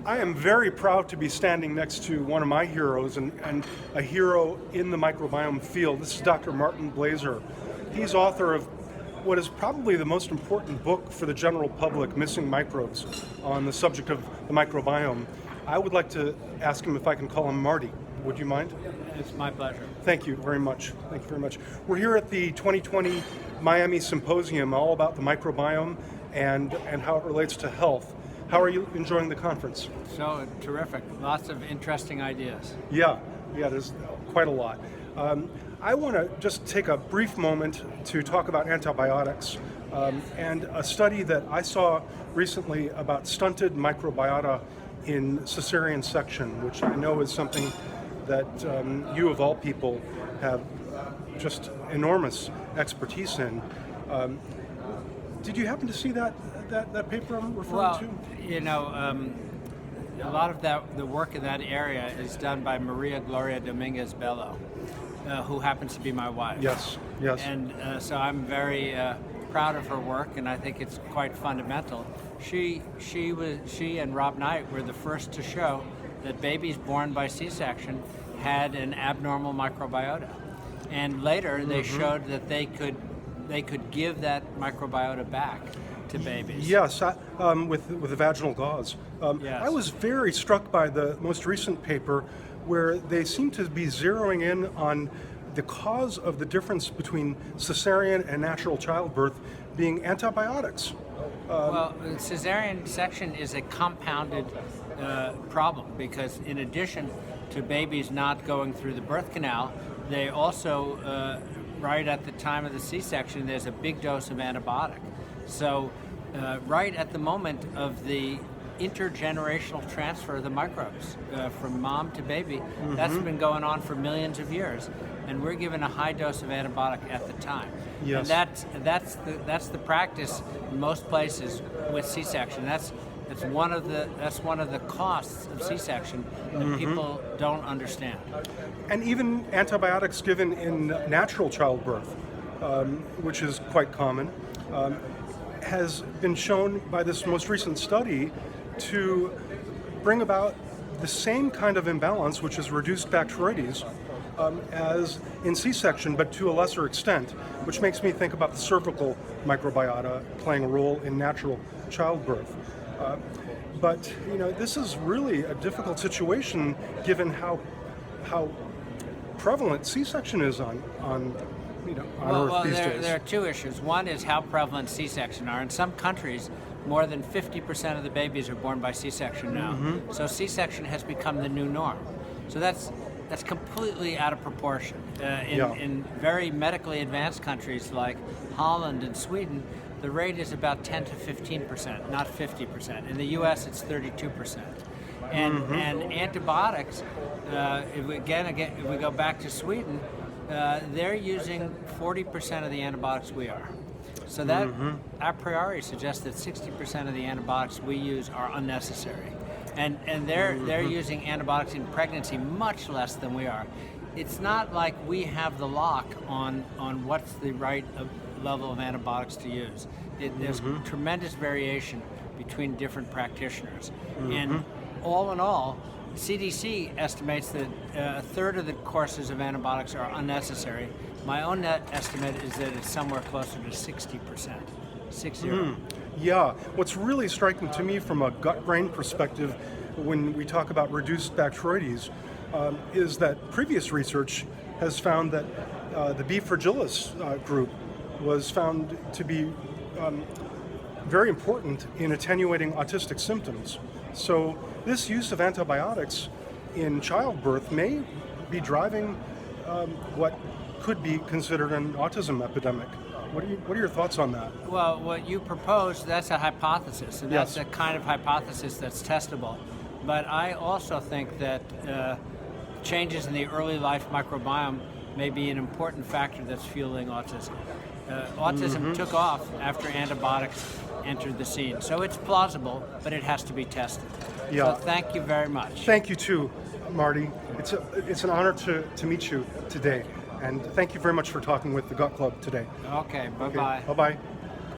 I am very proud to be standing next to one of my heroes and a hero in the microbiome field. This is Dr. Martin Blaser. He's author of what is probably the most important book for the general public, Missing Microbes, on the subject of the microbiome. I would like to ask him if I can call him Marty. Would you mind? It's my pleasure. Thank you very much. Thank you very much. We're here at the 2020 Miami Symposium, all about the microbiome and how it relates to health. How are you enjoying the conference? So terrific. Lots of interesting ideas. Yeah, there's quite a lot. I want to just take a brief moment to talk about antibiotics and a study that I saw recently about stunted microbiota in cesarean section, which I know is something that you of all people have just enormous expertise in. Did you happen to see that paper I'm referring to? You know, a lot of the work in that area is done by Maria Gloria Dominguez Bello, who happens to be my wife. Yes. And so I'm very proud of her work, and I think it's quite fundamental. She and Rob Knight were the first to show that babies born by C-section had an abnormal microbiota, and later they showed that they could give that microbiota back to babies. Yes, with the vaginal gauze. Yes. I was very struck by the most recent paper where they seem to be zeroing in on the cause of the difference between cesarean and natural childbirth being antibiotics. Well, cesarean section is a compounded problem because in addition to babies not going through the birth canal, they also, right at the time of the C-section, there's a big dose of antibiotic. So right at the moment of the intergenerational transfer of the microbes from mom to baby, that's been going on for millions of years, and we're given a high dose of antibiotic at the time. Yes. And that's the practice in most places with C-section. That's one of the costs of C-section that people don't understand. And even antibiotics given in natural childbirth, which is quite common, has been shown by this most recent study to bring about the same kind of imbalance, which is reduced Bacteroides, as in C-section, but to a lesser extent, which makes me think about the cervical microbiota playing a role in natural childbirth. But you know, this is really a difficult situation given how prevalent C-section is on Earth these days. There are two issues. One is how prevalent C-section are. In some countries, more than 50% of the babies are born by C-section now. So C-section has become the new norm. So that's completely out of proportion. In very medically advanced countries like Holland and Sweden, the rate is about 10 to 15%, not 50%. In the U.S., it's 32%. And antibiotics, if we go back to Sweden, they're using 40% of the antibiotics we are. So that a priori suggests that 60% of the antibiotics we use are unnecessary. And they're using antibiotics in pregnancy much less than we are. It's not like we have the lock on what's the right level of antibiotics to use. There's tremendous variation between different practitioners. And all in all, CDC estimates that a third of the courses of antibiotics are unnecessary. My own net estimate is that it's somewhere closer to 60%. 60. Yeah, what's really striking to me from a gut-brain perspective when we talk about reduced Bacteroides is that previous research has found that the B. fragilis group was found to be very important in attenuating autistic symptoms. So this use of antibiotics in childbirth may be driving what could be considered an autism epidemic. What are your thoughts on that? Well, what you proposed, that's a hypothesis, and that's a kind of hypothesis that's testable. But I also think that changes in the early life microbiome may be an important factor that's fueling autism. Autism took off after antibiotics entered the scene. So it's plausible, but it has to be tested. Yeah. So thank you very much. Thank you too, Marty. It's an honor to meet you today. And thank you very much for talking with the Gut Club today. Okay, bye-bye. Bye-bye.